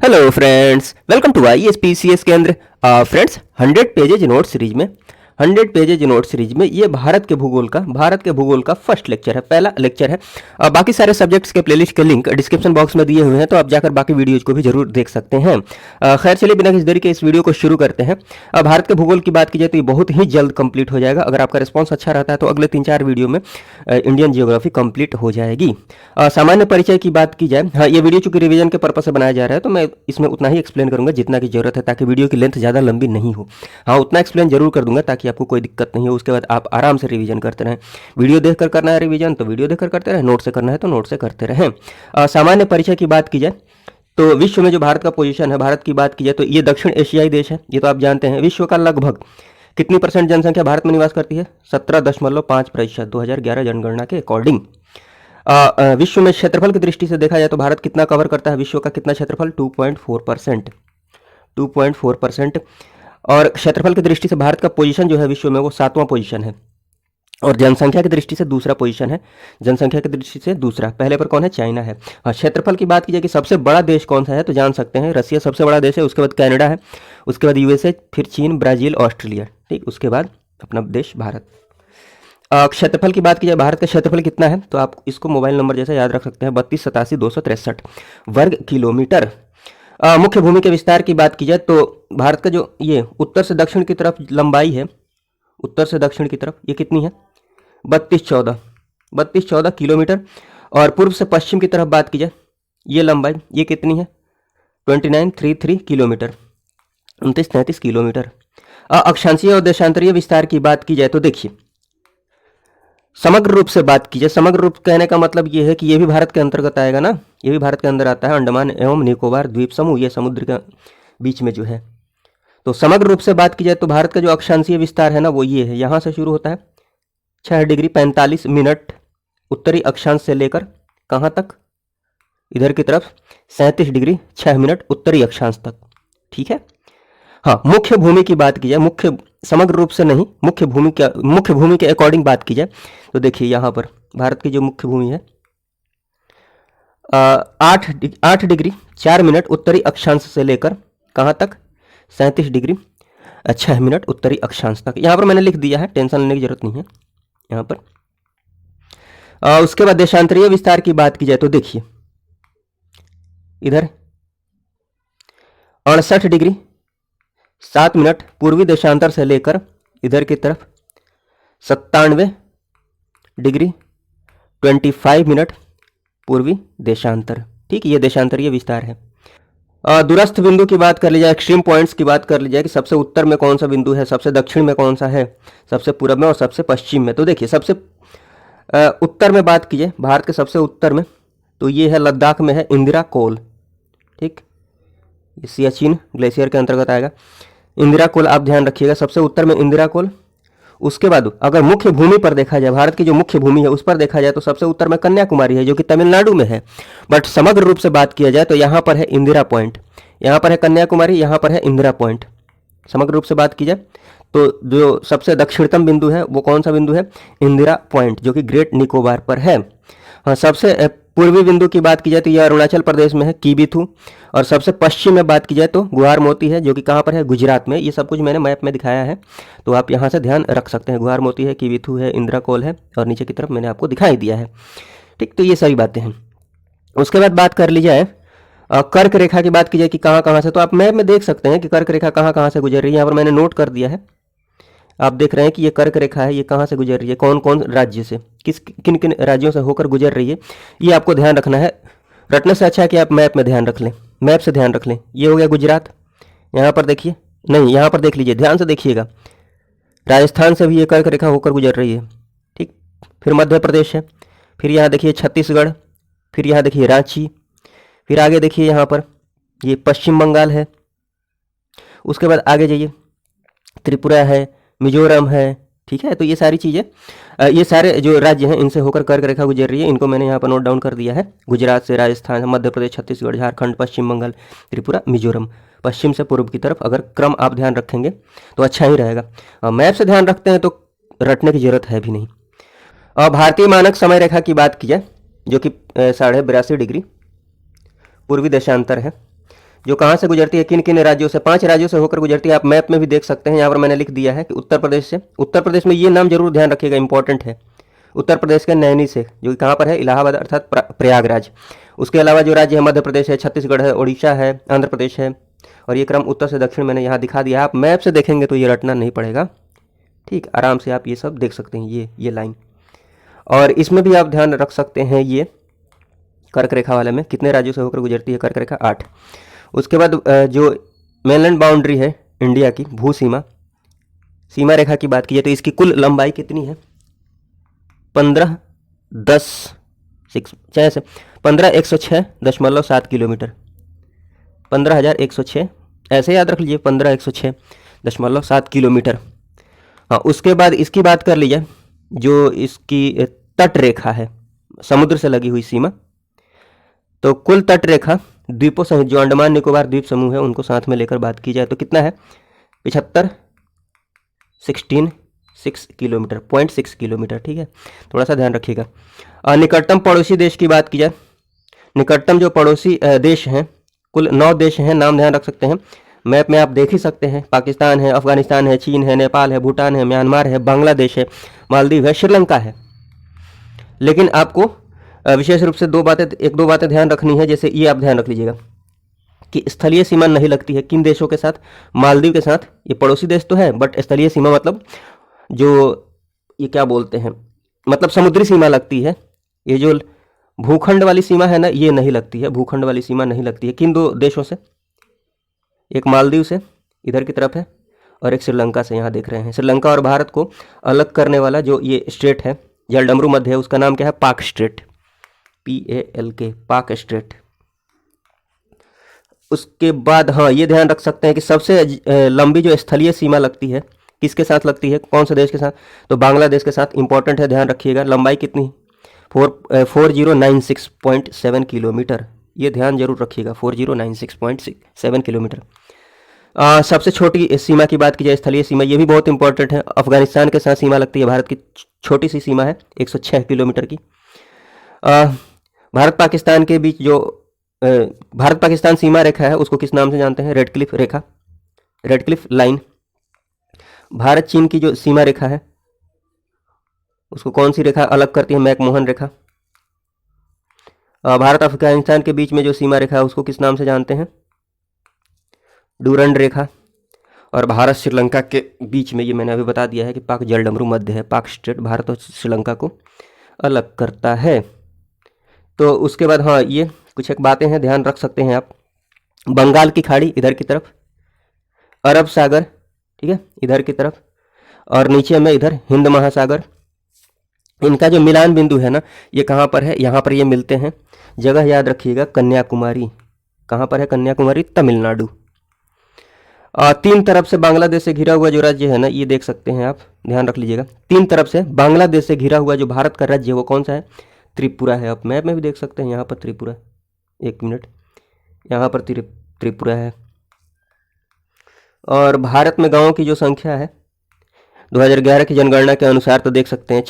Hello friends, welcome to ISPCS केंद्र। Friends, 100 pages note series में 100 pages note series में ये भारत के भूगोल का फर्स्ट लेक्चर है, पहला लेक्चर है। बाकी सारे सब्जेक्ट्स के प्लेलिस्ट के लिंक डिस्क्रिप्शन बॉक्स में दिए हुए हैं, तो आप जाकर बाकी वीडियोज को भी जरूर देख सकते हैं। खैर चलिए, बिना किसी देरी के इस वीडियो को शुरू करते हैं। भारत के भूगोल की बात की जाए तो ये बहुत ही जल्द कंप्लीट हो जाएगा। अगर आपका रिस्पॉन्स अच्छा रहता है तो अगले 3-4 वीडियो में इंडियन जियोग्राफी कंप्लीट हो जाएगी। सामान्य परिचय की बात की जाए, हाँ, ये वीडियो चूंकि रिवीजन के पर्पज से बनाया जा रहा है तो मैं इसमें उतना ही एक्सप्लेन करूंगा जितना की जरूरत है, ताकि वीडियो की लेंथ ज़्यादा लंबी नहीं हो। हाँ, उतना एक्सप्लेन जरूर कर दूंगा ताकि आपको कोई दिक्कत नहीं हो। उसके बाद आप आराम से रिवीजन करते रहें। वीडियो देखकर करना है रिवीजन तो वीडियो देखकर करते रहें, नोट से करना है तो नोट से करते रहें। सामान्य परिचय की बात की जाए तो विश्व में जो भारत का पोजीशन है, भारत की बात की जाए तो ये दक्षिण एशियाई देश है, ये तो आप जानते हैं। विश्व का लगभग कितनी % जनसंख्या भारत में निवास करती है? 17.5%, 2011 जनगणना के अकॉर्डिंग। विश्व में क्षेत्रफल की दृष्टि से देखा जाए तो भारत कितना कवर करता है? विश्व का कितना क्षेत्रफल? 2.4%, 2.4%। और क्षेत्रफल की दृष्टि से भारत का पोजीशन जो है विश्व में वो 7वां पोजीशन है, और जनसंख्या की दृष्टि से दूसरा पोजीशन है। जनसंख्या की दृष्टि से दूसरा, पहले पर कौन है? चाइना है। हाँ, क्षेत्रफल की बात की जाए कि सबसे बड़ा देश कौन सा है तो जान सकते हैं, रसिया सबसे बड़ा देश है, उसके बाद कनाडा है, उसके बाद USA, फिर चीन, ब्राजील, ऑस्ट्रेलिया, ठीक, उसके बाद अपना देश भारत। क्षेत्रफल की बात की जाए, भारत का क्षेत्रफल कितना है तो आप इसको मोबाइल नंबर जैसे याद रख सकते हैं, 3287,263 वर्ग किलोमीटर। मुख्य भूमि के विस्तार की बात की जाए तो भारत का जो ये उत्तर से दक्षिण की तरफ लंबाई है, उत्तर से दक्षिण की तरफ ये कितनी है? 3214 किलोमीटर। और पूर्व से पश्चिम की तरफ बात की जाए, ये लंबाई ये कितनी है? 2933 किलोमीटर, 2933 किलोमीटर। अक्षांशीय और देशांतरीय विस्तार की बात की जाए तो देखिए, समग्र रूप से बात की जाए, समग्र रूप कहने का मतलब ये है कि ये भी भारत के अंतर्गत आएगा ना, ये भी भारत के अंदर आता है। अंडमान एवं निकोबार द्वीप समूह, ये समुद्र के बीच में जो है। तो समग्र रूप से बात की जाए तो भारत का जो अक्षांशीय विस्तार है ना वो ये है, यहाँ से शुरू होता है 6 डिग्री 45 मिनट उत्तरी अक्षांश से लेकर कहाँ तक? इधर की तरफ 37 डिग्री 6 मिनट उत्तरी अक्षांश तक, ठीक है। हाँ, मुख्य भूमि की बात की जाए, मुख्य समग्र रूप से नहीं, मुख्य भूमि के अकॉर्डिंग बात की जाए तो देखिए यहाँ पर भारत की जो मुख्य भूमि है 8 डिग्री 4 मिनट उत्तरी अक्षांश से लेकर कहाँ तक? 37 डिग्री 6 मिनट उत्तरी अक्षांश तक। यहाँ पर मैंने लिख दिया है, टेंशन लेने की जरूरत नहीं है यहाँ पर। उसके बाद देशांतरीय विस्तार की बात की जाए तो देखिए, इधर 68 डिग्री 7 मिनट पूर्वी देशांतर से लेकर इधर की तरफ 97 डिग्री 25 मिनट पूर्वी देशांतर, ठीक, ये देशांतरीय विस्तार है। दूरस्थ बिंदु की बात कर ली जाए, एक्सट्रीम पॉइंट्स की बात कर ली जाए कि सबसे उत्तर में कौन सा बिंदु है, सबसे दक्षिण में कौन सा है, सबसे पूर्व में और सबसे पश्चिम में। तो देखिए, सबसे उत्तर में बात की जाए, भारत के सबसे उत्तर में तो ये है लद्दाख में है इंदिरा कोल, ठीक, ये सियाचिन ग्लेशियर के अंतर्गत आएगा। इंदिरा कोल आप ध्यान रखिएगा, सबसे उत्तर में इंदिरा कोल। उसके बाद अगर मुख्य भूमि पर देखा जाए, भारत की जो मुख्य भूमि है उस पर देखा जाए तो सबसे उत्तर में कन्याकुमारी है, जो कि तमिलनाडु में है। बट समग्र रूप से बात किया जाए तो यहाँ पर है इंदिरा पॉइंट, यहाँ पर है कन्याकुमारी, यहाँ पर है इंदिरा पॉइंट। समग्र रूप से बात की जाए तो जो सबसे दक्षिणतम बिंदु है वो कौन सा बिंदु है? इंदिरा पॉइंट, जो कि ग्रेट निकोबार पर है। हाँ, सबसे पूर्वी बिंदु की बात की जाए तो यह अरुणाचल प्रदेश में है, कीबिथु। और सबसे पश्चिम में बात की जाए तो गुहार मोती है, जो कि कहाँ पर है? गुजरात में। ये सब कुछ मैंने मैप में दिखाया है, तो आप यहाँ से ध्यान रख सकते हैं। गुहार मोती है, कीबिथु है, इंदिरा कोल है, और नीचे की तरफ मैंने आपको दिखाई दिया है, ठीक। तो ये सभी बातें हैं। उसके बाद बात कर ली जाए कर्क रेखा की बात की जाए कि कहाँ कहाँ से, तो आप मैप में देख सकते हैं कि कर्क रेखा कहाँ कहाँ से गुजर रही है। यहाँ पर मैंने नोट कर दिया है, आप देख रहे हैं कि ये कर्क रेखा है, ये कहाँ से गुजर रही है, कौन कौन राज्य से, किन किन राज्यों से होकर गुजर रही है, ये आपको ध्यान रखना है। रटने से अच्छा है कि आप मैप में ध्यान रख लें, मैप से ध्यान रख लें। ये हो गया गुजरात, यहाँ पर देखिए, नहीं यहाँ पर देख लीजिए, ध्यान से देखिएगा, राजस्थान से भी ये कर्क रेखा होकर गुजर रही है, ठीक। फिर मध्य प्रदेश है, फिर यहाँ देखिए छत्तीसगढ़, फिर यहाँ देखिए रांची, फिर आगे देखिए यहाँ पर ये पश्चिम बंगाल है। उसके बाद आगे जाइए, त्रिपुरा है, मिजोरम है, ठीक है। तो ये सारी चीज़ें, ये सारे जो राज्य हैं इनसे होकर कर्क रेखा गुजर रही है, इनको मैंने यहाँ पर नोट डाउन कर दिया है। गुजरात से, राजस्थान, मध्य प्रदेश, छत्तीसगढ़, झारखंड, पश्चिम बंगाल, त्रिपुरा, मिजोरम, पश्चिम से पूर्व की तरफ। अगर क्रम आप ध्यान रखेंगे तो अच्छा ही रहेगा। मैप से ध्यान रखते हैं तो रटने की जरूरत है भी नहीं। भारतीय मानक समय रेखा की बात की जाए, जो कि 82.5 डिग्री पूर्वी देशांतर है, जो कहाँ से गुजरती है, किन किन राज्यों से, 5 राज्यों से होकर गुजरती है। आप मैप में भी देख सकते हैं, यहाँ पर मैंने लिख दिया है कि उत्तर प्रदेश से। उत्तर प्रदेश में ये नाम जरूर ध्यान रखिएगा, इंपॉर्टेंट है। उत्तर प्रदेश के नैनी से, जो कि कहाँ पर है, इलाहाबाद अर्थात प्रयागराज। उसके अलावा जो राज्य है, मध्य प्रदेश है, छत्तीसगढ़ है, उड़ीसा है, आंध्र प्रदेश है, और ये क्रम उत्तर से दक्षिण मैंने यहाँ दिखा दिया है। आप मैप से देखेंगे तो ये रटना नहीं पड़ेगा, ठीक, आराम से आप ये सब देख सकते हैं, ये लाइन। और इसमें भी आप ध्यान रख सकते हैं, ये कर्क रेखा वाले में कितने राज्यों से होकर गुजरती है कर्क रेखा, 8। उसके बाद जो मेनलैंड बाउंड्री है इंडिया की, भू सीमा, सीमा रेखा की बात की जाए तो इसकी कुल लंबाई कितनी है, 15,106.7 किलोमीटर, 15,106, ऐसे याद रख लीजिए, 15,106.7 किलोमीटर। हाँ, उसके बाद इसकी बात कर लीजिए, जो इसकी तट रेखा है, समुद्र से लगी हुई सीमा, तो कुल तट रेखा द्वीपों सहित जो अंडमान निकोबार द्वीप समूह है उनको साथ में लेकर बात की जाए तो कितना है, 75,16 किलोमीटर, 0.6 किलोमीटर, ठीक है, थोड़ा सा ध्यान रखिएगा। निकटतम पड़ोसी देश की बात की जाए, निकटतम जो पड़ोसी देश हैं, कुल 9 देश हैं, नाम ध्यान रख सकते हैं, मैप में आप देख ही सकते हैं, पाकिस्तान है, अफगानिस्तान है, चीन है, नेपाल है, भूटान है, म्यांमार है, बांग्लादेश है, मालदीव है, श्रीलंका है। लेकिन आपको विशेष रूप से एक दो बातें ध्यान रखनी है, जैसे ये आप ध्यान रख लीजिएगा कि स्थलीय सीमा नहीं लगती है किन देशों के साथ, मालदीव के साथ। ये पड़ोसी देश तो है बट स्थलीय सीमा मतलब जो ये क्या बोलते हैं, मतलब समुद्री सीमा लगती है। ये जो भूखंड वाली सीमा है ना, ये नहीं लगती है, भूखंड वाली सीमा नहीं लगती है। किन 2 देशों से, एक मालदीव से इधर की तरफ है और एक श्रीलंका से, यहाँ देख रहे हैं। श्रीलंका और भारत को अलग करने वाला जो ये स्ट्रेट है, जलडमरू मध्य है, उसका नाम क्या है, पाक स्ट्रेट, PALK, पाक स्ट्रेट। उसके बाद हाँ, ये ध्यान रख सकते हैं कि सबसे लंबी जो स्थलीय सीमा लगती है किसके साथ लगती है, कौन से देश के साथ, तो बांग्लादेश के साथ। इंपॉर्टेंट है, ध्यान रखिएगा। लंबाई कितनी, 4096.7 किलोमीटर, ये ध्यान जरूर रखिएगा, 4096.7 किलोमीटर। सबसे छोटी सीमा की बात की जाए, स्थलीय सीमा, ये भी बहुत इंपॉर्टेंट है। अफगानिस्तान के साथ सीमा लगती है, भारत की छोटी सी सीमा है, 106 किलोमीटर की। भारत पाकिस्तान के बीच जो भारत पाकिस्तान सीमा रेखा है उसको किस नाम से जानते हैं, रेड क्लिफ रेखा, रेड क्लिफ लाइन। भारत चीन की जो सीमा रेखा है उसको कौन सी रेखा अलग करती है, मैकमोहन रेखा। भारत अफगानिस्तान के बीच में जो सीमा रेखा है उसको किस नाम से जानते हैं, डूरंड रेखा। और भारत श्रीलंका के बीच में, ये मैंने अभी बता दिया है कि पाक जलडमरू मध्य है, पाक स्ट्रेट भारत और श्रीलंका को अलग करता है। तो उसके बाद हाँ, ये कुछ एक बातें हैं, ध्यान रख सकते हैं आप। बंगाल की खाड़ी इधर की तरफ, अरब सागर, ठीक है, इधर की तरफ, और नीचे में इधर हिंद महासागर। इनका जो मिलान बिंदु है ना, ये कहाँ पर है, यहाँ पर ये मिलते हैं। जगह याद रखिएगा, कन्याकुमारी। कहाँ पर है कन्याकुमारी, तमिलनाडु। 3 तरफ से बांग्लादेश से घिरा हुआ जो राज्य है ना, ये देख सकते हैं आप, ध्यान रख लीजिएगा। 3 तरफ से बांग्लादेश से घिरा हुआ जो भारत का राज्य है वो कौन सा है, त्रिपुरा है। आप मैप में भी देख सकते हैं, यहाँ पर त्रिपुरा, 1 मिनट, यहाँ पर त्रिपुरा है। और भारत में गांवों की जो संख्या है 2011 की जनगणना के अनुसार तो देख सकते हैं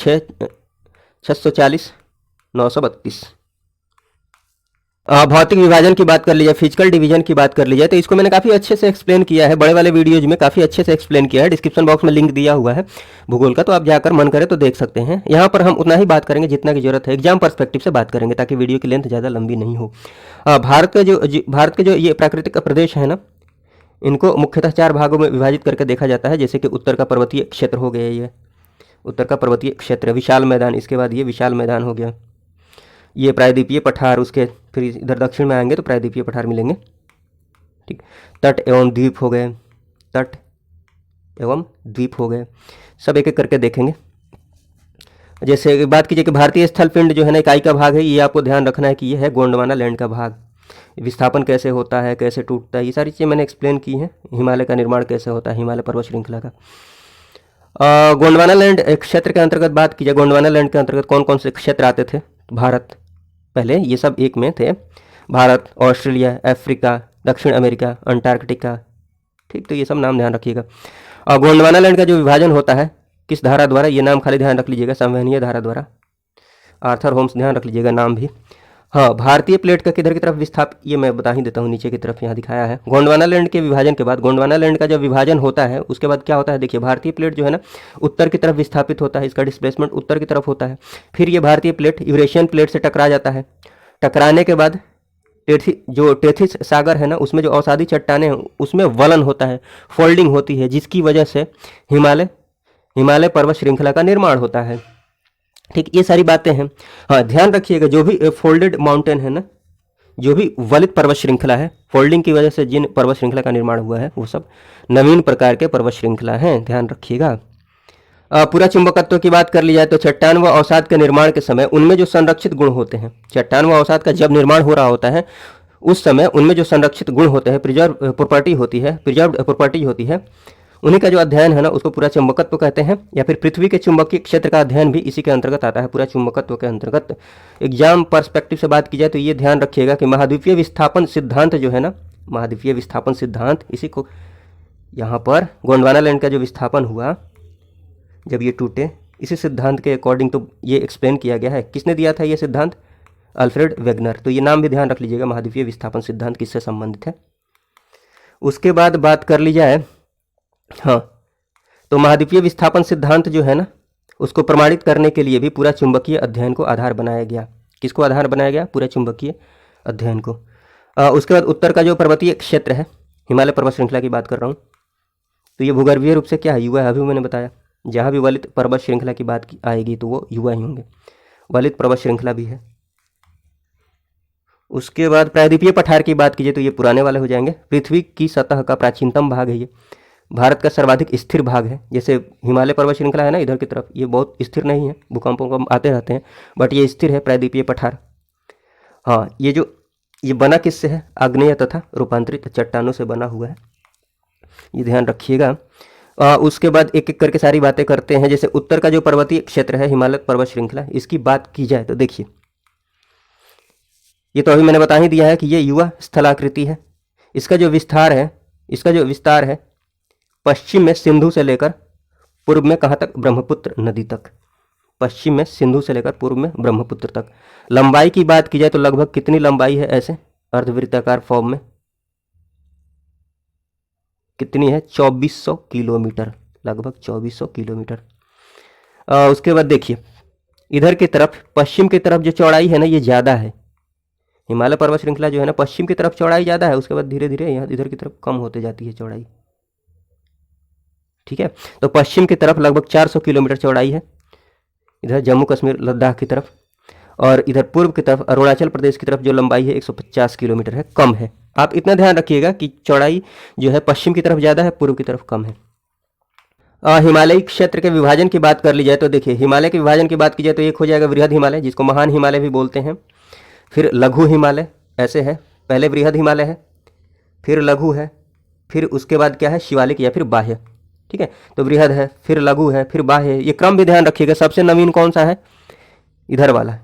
640,932। भौतिक विभाजन की बात कर लीजिए, फिजिकल डिवीजन की बात कर लीजिए, तो इसको मैंने काफ़ी अच्छे से एक्सप्लेन किया है, बड़े वाले वीडियोज में काफ़ी अच्छे से एक्सप्लेन किया है। डिस्क्रिप्शन बॉक्स में लिंक दिया हुआ है भूगोल का, तो आप जाकर मन करे तो देख सकते हैं। यहाँ पर हम उतना ही बात करेंगे जितना की जरूरत है, एग्जाम पर्सपेक्टिव से बात करेंगे ताकि वीडियो की लेंथ ज़्यादा लंबी नहीं हो। भारत के जो ये प्राकृतिक प्रदेश है ना, इनको मुख्यतः 4 भागों में विभाजित करके देखा जाता है। जैसे कि उत्तर का पर्वतीय क्षेत्र हो गया, ये उत्तर का पर्वतीय क्षेत्र, विशाल मैदान, इसके बाद ये विशाल मैदान हो गया, ये प्रायद्वीपीय पठार, उसके फिर इधर दक्षिण में आएंगे तो प्रायद्वीपीय पठार मिलेंगे, ठीक। तट एवं द्वीप हो गए, तट एवं द्वीप हो गए, सब एक एक करके देखेंगे। जैसे बात कीजिए कि भारतीय स्थल पिंड जो है ना, इकाई का भाग है, ये आपको ध्यान रखना है कि ये है गोंडवाना लैंड का भाग। विस्थापन कैसे होता है, कैसे टूटता है, ये सारी चीज़ें मैंने एक्सप्लेन की हैं। हिमालय का निर्माण कैसे होता है, हिमालय पर्वत श्रृंखला का। गोंडवाना लैंड क्षेत्र के अंतर्गत बात की जाए, गोंडवाना लैंड के अंतर्गत कौन कौन से क्षेत्र आते थे, भारत, पहले ये सब एक में थे, भारत, ऑस्ट्रेलिया, अफ्रीका, दक्षिण अमेरिका, अंटार्कटिका, ठीक। तो ये सब नाम ध्यान रखिएगा। और गोंडवाना लैंड का जो विभाजन होता है किस धारा द्वारा, ये नाम खाली ध्यान रख लीजिएगा, संवहनीय धारा द्वारा। आर्थर होम्स, ध्यान रख लीजिएगा नाम भी। हाँ, भारतीय प्लेट का किधर की तरफ विस्थापित, ये मैं बता ही देता हूँ, नीचे की तरफ यहाँ दिखाया है। गोंडवाना लैंड के विभाजन के बाद, गोंडवाना लैंड का जब विभाजन होता है उसके बाद क्या होता है, देखिए भारतीय प्लेट जो है ना उत्तर की तरफ विस्थापित होता है, इसका डिस्प्लेसमेंट उत्तर की तरफ होता है। फिर ये भारतीय प्लेट यूरेशियन प्लेट से टकरा जाता है। टकराने के बाद जो टेथिस सागर है ना उसमें जो अवसादी चट्टाने हैं उसमें वलन होता है, फोल्डिंग होती है, जिसकी वजह से हिमालय हिमालय पर्वत श्रृंखला का निर्माण होता है। ठीक, ये सारी बातें हैं। हाँ, ध्यान रखिएगा जो भी फोल्डेड माउंटेन है ना, जो भी वलित पर्वत श्रृंखला है, फोल्डिंग की वजह से जिन पर्वत श्रृंखला का निर्माण हुआ है वो सब नवीन प्रकार के पर्वत श्रृंखला हैं, ध्यान रखिएगा। पूरा चुंबकत्व की बात कर ली जाए तो चट्टान व अवसाद के निर्माण के समय उनमें जो संरक्षित गुण होते हैं, चट्टान व अवसाद का जब निर्माण हो रहा होता है उस समय उनमें जो संरक्षित गुण होते हैं, प्रिजर्व प्रॉपर्टी होती है, उन्हीं का जो अध्ययन है ना उसको पूरा चुंबकत्व कहते हैं, या फिर पृथ्वी के चुंबकीय क्षेत्र का अध्ययन भी इसी के अंतर्गत आता है, पूरा चुंबकत्व के अंतर्गत। एग्जाम पर्सपेक्टिव से बात की जाए तो ये ध्यान रखिएगा कि महाद्वीपीय विस्थापन सिद्धांत जो है ना, महाद्वीपीय विस्थापन सिद्धांत, इसी को यहाँ पर गोंडवाना लैंड का जो विस्थापन हुआ जब ये टूटे, इसी सिद्धांत के अकॉर्डिंग तो ये एक्सप्लेन किया गया है। किसने दिया था ये सिद्धांत? Alfred Wegener. तो ये नाम भी ध्यान रख लीजिएगा, महाद्वीपीय विस्थापन सिद्धांत किससे संबंधित है। उसके बाद बात कर ली जाए, हाँ, तो महाद्वीपीय विस्थापन सिद्धांत जो है ना उसको प्रमाणित करने के लिए भी पूरा चुंबकीय अध्ययन को आधार बनाया गया। किसको आधार बनाया गया? पूरा चुंबकीय अध्ययन को। उसके बाद उत्तर का जो पर्वतीय क्षेत्र है, हिमालय पर्वत श्रृंखला की बात कर रहा हूँ, तो ये भूगर्भीय रूप से क्या है? युवा है। अभी मैंने बताया जहाँ भी वलित पर्वत श्रृंखला की बात आएगी तो वो युवा ही होंगे। वलित पर्वत श्रृंखला भी है। उसके बाद प्रायद्वीपीय पठार की बात कीजिए तो ये पुराने वाले हो जाएंगे। पृथ्वी की सतह का प्राचीनतम भाग है ये, भारत का सर्वाधिक स्थिर भाग है। जैसे हिमालय पर्वत श्रृंखला है ना इधर की तरफ, ये बहुत स्थिर नहीं है, भूकंपों आते रहते हैं, बट ये स्थिर है प्रायद्वीपीय पठार। हाँ, ये बना किससे है? आग्नेय तथा रूपांतरित चट्टानों से बना हुआ है, ये ध्यान रखिएगा। उसके बाद एक एक करके सारी बातें करते हैं। जैसे उत्तर का जो पर्वतीय क्षेत्र है, हिमालय पर्वत श्रृंखला, इसकी बात की जाए तो देखिए, ये तो अभी मैंने बता ही दिया है कि ये युवा स्थलाकृति है। इसका जो विस्तार है पश्चिम में सिंधु से लेकर पूर्व में कहाँ तक? ब्रह्मपुत्र नदी तक। पश्चिम में सिंधु से लेकर पूर्व में ब्रह्मपुत्र तक। लंबाई की बात की जाए तो लगभग कितनी लंबाई है ऐसे अर्धवृत्ताकार फॉर्म में? कितनी है? 2400 किलोमीटर, लगभग 2400 किलोमीटर। उसके बाद देखिए इधर की तरफ, पश्चिम की तरफ जो चौड़ाई है ना ये ज़्यादा है। हिमालय पर्वत श्रृंखला जो है ना पश्चिम की तरफ चौड़ाई ज़्यादा है, उसके बाद धीरे धीरे यहाँ इधर की तरफ कम होते जाती है चौड़ाई। ठीक है, तो पश्चिम की तरफ लगभग 400 किलोमीटर चौड़ाई है, इधर जम्मू कश्मीर लद्दाख की तरफ, और इधर पूर्व की तरफ अरुणाचल प्रदेश की तरफ जो लंबाई है 150 किलोमीटर है, कम है। आप इतना ध्यान रखिएगा कि चौड़ाई जो है पश्चिम की तरफ ज़्यादा है, पूर्व की तरफ कम है। हिमालयी क्षेत्र के विभाजन की बात कर ली जाए तो देखिए, हिमालय के विभाजन की बात की जाए तो एक हो जाएगा वृहद हिमालय, जिसको महान हिमालय भी बोलते हैं। फिर लघु हिमालय, ऐसे है, पहले वृहद हिमालय है, फिर लघु है, फिर उसके बाद क्या है? शिवालिक या फिर बाह्य। ठीक है, तो वृहद है, फिर लघु है, फिर बाह्य है। ये क्रम भी ध्यान रखिएगा। सबसे नवीन कौन सा है? इधर वाला है।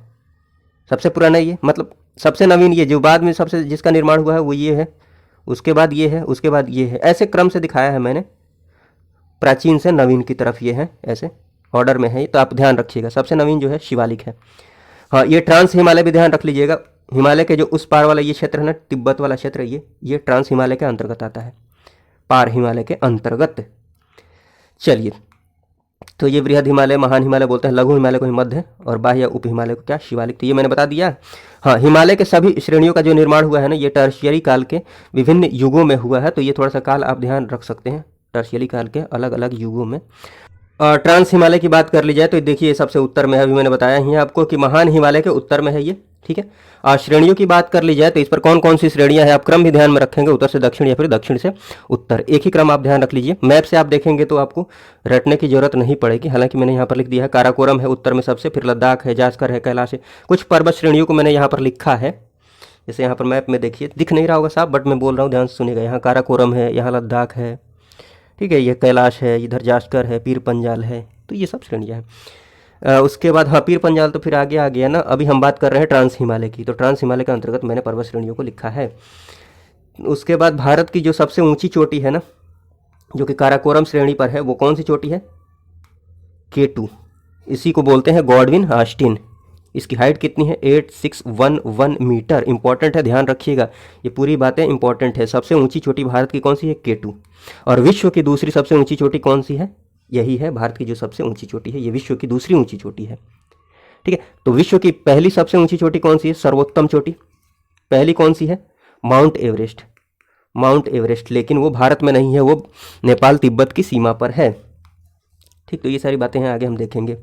सबसे पुराना ये, मतलब सबसे नवीन ये, जो बाद में सबसे जिसका निर्माण हुआ है वो ये है, उसके बाद ये है, उसके बाद ये है। ऐसे क्रम से दिखाया है मैंने, प्राचीन से नवीन की तरफ ये है, ऐसे ऑर्डर में है, तो आप ध्यान रखिएगा। सबसे नवीन जो है शिवालिक है। हाँ, ये ट्रांस हिमालय भी ध्यान रख लीजिएगा। हिमालय के जो उस पार वाला ये क्षेत्र है ना, तिब्बत वाला क्षेत्र, ये ट्रांस हिमालय के अंतर्गत आता है, पार हिमालय के अंतर्गत। चलिए, तो ये वृहद हिमालय, महान हिमालय बोलते हैं, लघु हिमालय को मध्य, और बाह्य उप हिमालय को क्या? शिवालिक। तो ये मैंने बता दिया। हाँ, हिमालय के सभी श्रेणियों का जो निर्माण हुआ है ना, ये टर्शियरी काल के विभिन्न युगों में हुआ है। तो ये थोड़ा सा काल आप ध्यान रख सकते हैं, टर्शियरी काल के अलग अलग युगों में। ट्रांस हिमालय की बात कर ली जाए तो देखिए ये सबसे उत्तर में है। अभी मैंने बताया ही है आपको कि महान हिमालय के उत्तर में है ये। ठीक है, श्रेणियों की बात कर ली जाए तो इस पर कौन कौन सी श्रेणियां हैं, आप क्रम भी ध्यान में रखेंगे, उत्तर से दक्षिण या फिर दक्षिण से उत्तर, एक ही क्रम आप ध्यान रख लीजिए। मैप से आप देखेंगे तो आपको रटने की जरूरत नहीं पड़ेगी। हालांकि मैंने यहाँ पर लिख दिया है, काराकोरम है उत्तर में सबसे, फिर लद्दाख है, जास्कर है, कैलाश है। कुछ पर्वत श्रेणियों को मैंने यहाँ पर लिखा है, जैसे यहाँ पर मैप में देखिए, दिख नहीं रहा होगा साहब, बट मैं बोल रहा हूँ, ध्यान से सुनिएगा। यहाँ काराकोरम है, यहाँ लद्दाख है, ठीक है, ये कैलाश है, इधर जास्कर है, पीर पंजाल है, तो ये सब श्रेणियाँ हैं। उसके बाद हाँ, पीर पंजाल तो फिर आगे आ गया ना। अभी हम बात कर रहे हैं ट्रांस हिमालय की, तो ट्रांस हिमालय के अंतर्गत मैंने पर्वत श्रेणियों को लिखा है। उसके बाद भारत की जो सबसे ऊंची चोटी है ना, जो कि काराकोरम श्रेणी पर है, वो कौन सी चोटी है? K2, इसी को बोलते हैं गॉडविन ऑस्टिन। इसकी हाइट कितनी है 8611 मीटर। इंपॉर्टेंट है, ध्यान रखिएगा, ये पूरी बातें इंपॉर्टेंट है। सबसे ऊंची चोटी भारत की कौन सी है? K2। और विश्व की दूसरी सबसे ऊंची चोटी कौन सी है? यही है भारत की जो सबसे ऊंची चोटी है, ये विश्व की दूसरी ऊंची चोटी है। ठीक है, तो विश्व की पहली सबसे ऊंची चोटी कौन सी है? सर्वोत्तम चोटी पहली कौन सी है? Mount Everest. माउंट एवरेस्ट, लेकिन वो भारत में नहीं है, वो नेपाल तिब्बत की सीमा पर है। ठीक, तो ये सारी बातें हैं, आगे हम देखेंगे।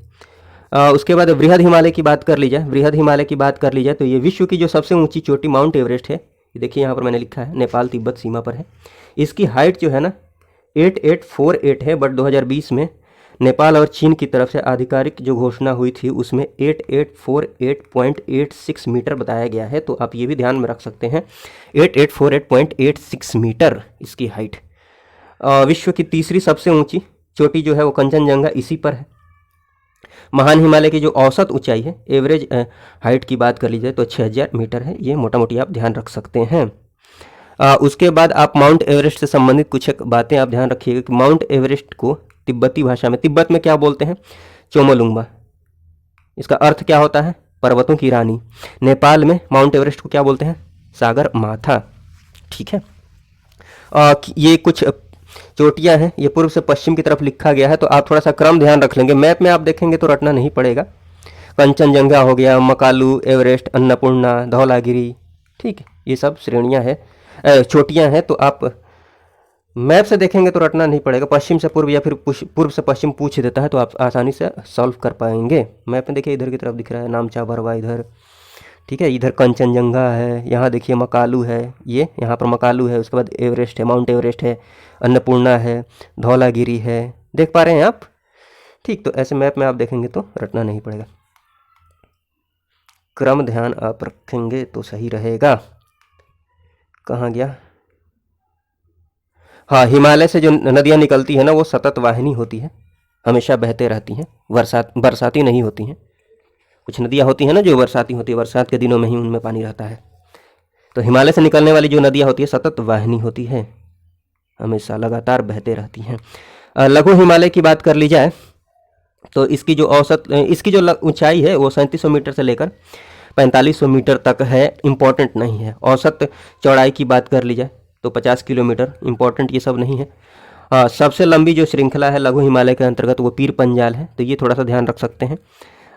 उसके बाद बृहद हिमालय की बात कर ली जाए, बृहद हिमालय की बात कर ली जाए तो ये विश्व की जो सबसे ऊंची चोटी माउंट एवरेस्ट है, ये देखिए यहाँ पर मैंने लिखा है, नेपाल तिब्बत सीमा पर है। इसकी हाइट जो है ना 8848 है, बट 2020 में नेपाल और चीन की तरफ से आधिकारिक जो घोषणा हुई थी उसमें 8848.86 मीटर बताया गया है। तो आप ये भी ध्यान में रख सकते हैं, 8848.86 मीटर इसकी हाइट। विश्व की तीसरी सबसे ऊंची चोटी जो है वो कंचनजंगा इसी पर है। महान हिमालय की जो औसत ऊंचाई है, एवरेज हाइट की बात कर ली जाए तो 6000 मीटर है। ये मोटा मोटी आप ध्यान रख सकते हैं। उसके बाद आप माउंट एवरेस्ट से संबंधित कुछ एक बातें आप ध्यान रखिएगा कि माउंट एवरेस्ट को तिब्बती भाषा में, तिब्बत में क्या बोलते हैं? चोमोलुंगमा। इसका अर्थ क्या होता है? पर्वतों की रानी। नेपाल में माउंट एवरेस्ट को क्या बोलते हैं? सागर माथा। ठीक है, ये कुछ चोटियां हैं, ये पूर्व से पश्चिम की तरफ लिखा गया है, तो आप थोड़ा सा क्रम ध्यान रख लेंगे। मैप में आप देखेंगे तो रटना नहीं पड़ेगा। कंचनजंगा हो गया, मकालू, एवरेस्ट, अन्नपूर्णा, धौलागिरी, ठीक है, ये सब श्रेणियां हैं, चोटियां हैं। तो आप मैप से देखेंगे तो रटना नहीं पड़ेगा। पश्चिम से पूर्व या फिर पूर्व से पश्चिम पूछ देता है तो आप आसानी से सॉल्व कर पाएंगे। मैप में देखिए इधर की तरफ दिख रहा है नामचा बरवा इधर, ठीक है, इधर कंचनजंगा है, यहाँ देखिए मकालू है, ये यहाँ पर मकालू है, उसके बाद एवरेस्ट है, माउंट एवरेस्ट है, अन्नपूर्णा है, धौलागिरी है, देख पा रहे हैं आप? ठीक, तो ऐसे मैप में आप देखेंगे तो रटना नहीं पड़ेगा, क्रम ध्यान आप रखेंगे तो सही रहेगा। कहाँ गया? हाँ, हिमालय से जो नदियाँ निकलती हैं ना वो सतत वाहिनी होती है, हमेशा बहते रहती हैं, बरसाती नहीं होती हैं। कुछ नदियाँ होती हैं ना जो बरसाती होती है, बरसात के दिनों में ही उनमें पानी रहता है। तो हिमालय से निकलने वाली जो नदियाँ होती है सतत वाहिनी होती है, हमेशा लगातार बहते रहती हैं। लघु हिमालय की बात कर ली जाए तो इसकी जो औसत, इसकी जो ऊंचाई है वो 3700 मीटर से लेकर 4500 मीटर तक है, इम्पॉर्टेंट नहीं है। औसत चौड़ाई की बात कर ली जाए तो 50 किलोमीटर, इम्पॉर्टेंट ये सब नहीं है। सबसे लंबी जो श्रृंखला है लघु हिमालय के अंतर्गत वो पीर पंजाल है, तो ये थोड़ा सा ध्यान रख सकते हैं।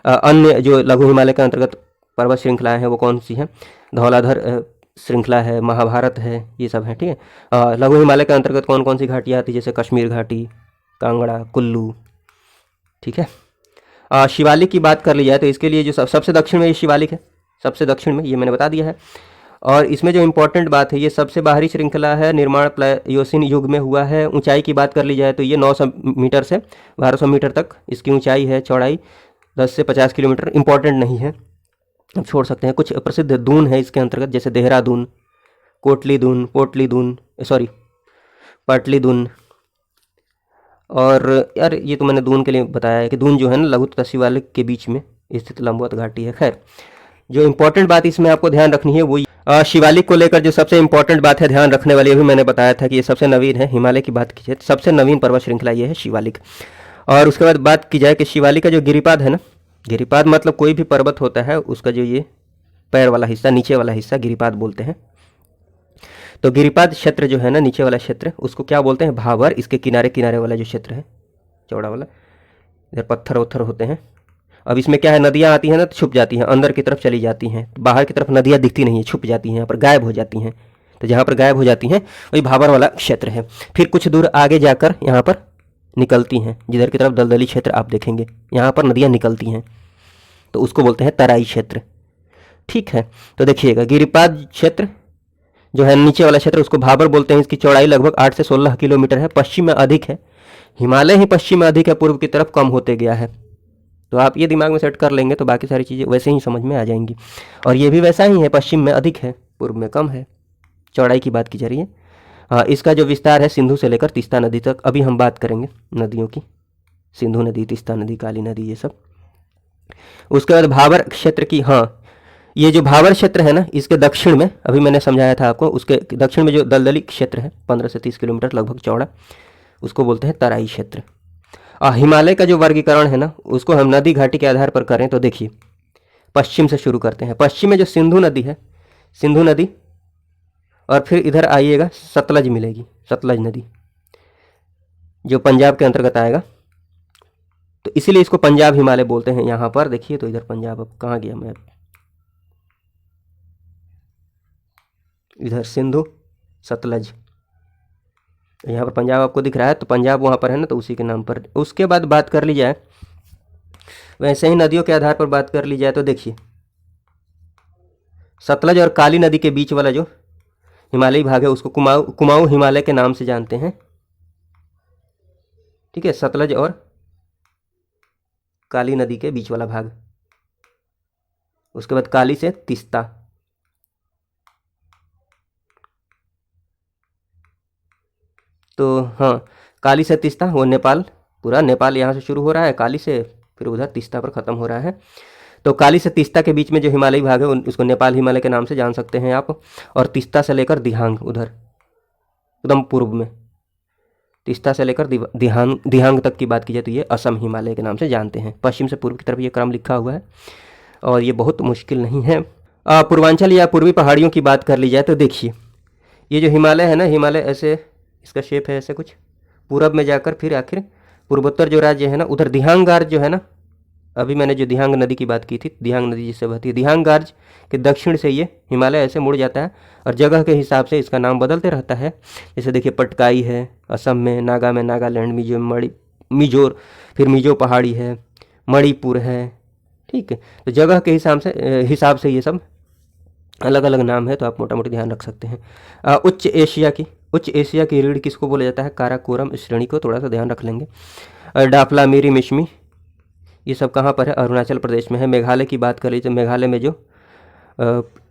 अन्य जो लघु हिमालय के अंतर्गत पर्वत श्रृंखलाएँ हैं वो कौन सी हैं? धौलाधर श्रृंखला है, महाभारत है, ये सब है। ठीक है, लघु हिमालय के अंतर्गत कौन कौन सी घाटियाँ आती है? जैसे कश्मीर घाटी, कांगड़ा, कुल्लू। ठीक है, शिवालिक की बात कर ली जाए तो इसके लिए जो सबसे दक्षिण में ये शिवालिक है, सबसे दक्षिण में, ये मैंने बता दिया है। और इसमें जो इम्पोर्टेंट बात है, ये सबसे बाहरी श्रृंखला है, निर्माण प्लायोसिन युग में हुआ है। ऊंचाई की बात कर ली जाए तो ये 900 मीटर से 1200 मीटर तक इसकी ऊंचाई है, चौड़ाई 10 से 50 किलोमीटर, इंपॉर्टेंट नहीं है, अब छोड़ सकते हैं। कुछ प्रसिद्ध दून है इसके अंतर्गत, जैसे देहरादून, पाटलीदून, और यार ये तो मैंने दून के लिए बताया है कि दून जो है ना लघु तथा शिवालिक के बीच में स्थित लंबवत घाटी है। खैर, जो इंपॉर्टेंट बात इसमें आपको ध्यान रखनी है वो शिवालिक को लेकर जो सबसे इंपॉर्टेंट बात है ध्यान रखने वाली, अभी मैंने बताया था कि ये सबसे नवीन है। हिमालय की बात की जाए तो सबसे नवीन पर्वत श्रृंखला ये है शिवालिक। और उसके बाद बात की जाए कि शिवालिक का जो गिरिपाद है ना, गिरिपाद मतलब कोई भी पर्वत होता है उसका जो ये पैर वाला हिस्सा, नीचे वाला हिस्सा गिरिपाद बोलते हैं। तो गिरिपाद क्षेत्र जो है ना, नीचे वाला क्षेत्र, उसको क्या बोलते हैं? भावर। इसके किनारे किनारे वाला जो क्षेत्र है चौड़ा वाला, इधर पत्थर वत्थर होते हैं। अब इसमें क्या है, नदियाँ आती हैं ना तो छुप जाती हैं, अंदर की तरफ चली जाती हैं, बाहर की तरफ नदियाँ दिखती नहीं है, छुप जाती हैं, यहाँ पर गायब हो जाती हैं। तो जहाँ पर गायब हो जाती हैं वही भावर वाला क्षेत्र है। फिर कुछ दूर आगे जाकर यहाँ पर निकलती हैं, जिधर की तरफ दलदली क्षेत्र आप देखेंगे, यहाँ पर नदियाँ निकलती हैं, तो उसको बोलते हैं तराई क्षेत्र। ठीक है, तो देखिएगा गिरिपाद क्षेत्र जो है नीचे वाला क्षेत्र उसको भाबर बोलते हैं। इसकी चौड़ाई लगभग 8 से 16 किलोमीटर है, पश्चिम में अधिक है, हिमालय ही पश्चिम में अधिक है, पूर्व की तरफ कम होते गया है। तो आप ये दिमाग में सेट कर लेंगे तो बाकी सारी चीज़ें वैसे ही समझ में आ जाएंगी। और ये भी वैसा ही है, पश्चिम में अधिक है, पूर्व में कम है, चौड़ाई की बात की जा रही है। हाँ, इसका जो विस्तार है सिंधु से लेकर तीस्ता नदी तक। अभी हम बात करेंगे नदियों की, सिंधु नदी, तीस्ता नदी, काली नदी, ये सब। उसके बाद भाबर क्षेत्र की, हाँ, ये जो भाबर क्षेत्र है ना, इसके दक्षिण में, अभी मैंने समझाया था आपको, उसके दक्षिण में जो दलदली क्षेत्र है 15 से 30 किलोमीटर लगभग चौड़ा, उसको बोलते हैं तराई क्षेत्र। हिमालय का जो वर्गीकरण है ना, उसको हम नदी घाटी के आधार पर करें तो देखिए, पश्चिम से शुरू करते हैं। पश्चिम में जो सिंधु नदी है, सिंधु नदी, और फिर इधर आइएगा सतलज मिलेगी, सतलज नदी जो पंजाब के अंतर्गत आएगा, तो इसीलिए इसको पंजाब हिमालय बोलते हैं। यहाँ पर देखिए तो इधर पंजाब, अब कहाँ गया मैं, इधर सिंधु सतलज, यहाँ पर पंजाब आपको दिख रहा है, तो पंजाब वहाँ पर है ना, तो उसी के नाम पर। उसके बाद बात कर ली जाए, वैसे ही नदियों के आधार पर बात कर ली जाए तो देखिए सतलज और काली नदी के बीच वाला जो हिमालयी भाग है उसको कुमाऊं हिमालय के नाम से जानते हैं। ठीक है, सतलज और काली नदी के बीच वाला भाग। उसके बाद काली से तीस्ता, तो हाँ, काली से तीस्ता वो नेपाल, पूरा नेपाल यहाँ से शुरू हो रहा है काली से, फिर उधर तीस्ता पर ख़त्म हो रहा है। तो काली से तीस्ता के बीच में जो हिमालयी भाग है उसको नेपाल हिमालय के नाम से जान सकते हैं आप। और तीस्ता से लेकर दिहांग, उधर एकदम पूर्व में, तीस्ता से लेकर दिहांग तक की बात की जाए तो ये असम हिमालय के नाम से जानते हैं। पश्चिम से पूर्व की तरफ ये क्रम लिखा हुआ है और ये बहुत मुश्किल नहीं है। पूर्वांचल या पूर्वी पहाड़ियों की बात कर ली जाए तो देखिए ये जो हिमालय है ना, हिमालय ऐसे इसका शेप है ऐसे कुछ, पूरब में जाकर फिर आखिर पूर्वोत्तर जो राज्य है ना, उधर दिहांग गार्ज जो है ना, अभी मैंने जो दिहांग नदी की बात की थी, दिहांग नदी जिससे बहती है, दिहांग गार्ज के दक्षिण से ये हिमालय ऐसे मुड़ जाता है और जगह के हिसाब से इसका नाम बदलते रहता है। जैसे देखिए पटकाई है असम में नागालैंड, मिजोर, फिर मिजो पहाड़ी है, मणिपुर है। ठीक है, तो जगह के हिसाब से ये सब अलग अलग नाम है, तो आप मोटा मोटी ध्यान रख सकते हैं। उच्च एशिया की रीढ़ किसको बोला जाता है, काराकोरम श्रेणी को थोड़ा सा ध्यान रख लेंगे। डाफला मेरी मिश्मी, ये सब कहाँ पर है, अरुणाचल प्रदेश में है। मेघालय की बात कर लीजिए, मेघालय में जो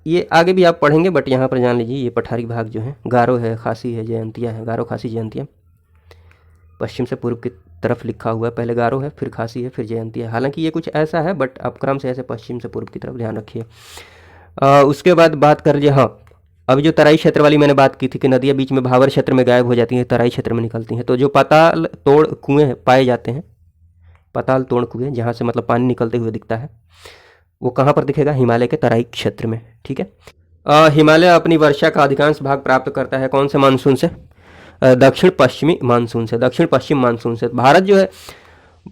ये आगे भी आप पढ़ेंगे बट यहाँ पर जान लीजिए, ये पठारी भाग जो है, गारो है, खासी है, जयंतिया है, गारो खासी जयंतिया, पश्चिम से पूर्व की तरफ लिखा हुआ है, पहले गारो है, फिर खासी है, फिर जयंतिया। हालांकि ये कुछ ऐसा है बट आप क्रम से ऐसे पश्चिम से पूर्व की तरफ ध्यान रखिए। उसके बाद बात कर लीजिए, हाँ अभी जो तराई क्षेत्र वाली मैंने बात की थी कि नदियाँ बीच में भावर क्षेत्र में गायब हो जाती हैं, तराई क्षेत्र में निकलती हैं, तो जो पाताल तोड़ कुएँ पाए जाते हैं, पाताल तोड़ कुएँ जहाँ से मतलब पानी निकलते हुए दिखता है, वो कहाँ पर दिखेगा, हिमालय के तराई क्षेत्र में। ठीक है, हिमालय अपनी वर्षा का अधिकांश भाग प्राप्त करता है कौन से मानसून से, दक्षिण पश्चिमी मानसून से, दक्षिण पश्चिम मानसून से। भारत जो है,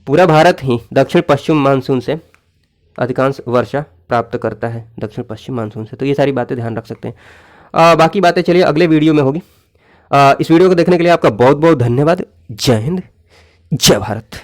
पूरा भारत ही दक्षिण पश्चिम मानसून से अधिकांश वर्षा प्राप्त करता है, दक्षिण पश्चिम मानसून से। तो ये सारी बातें ध्यान रख सकते हैं। बाकी बातें चलिए अगले वीडियो में होगी। इस वीडियो को देखने के लिए आपका बहुत बहुत धन्यवाद। जय हिंद, जय भारत।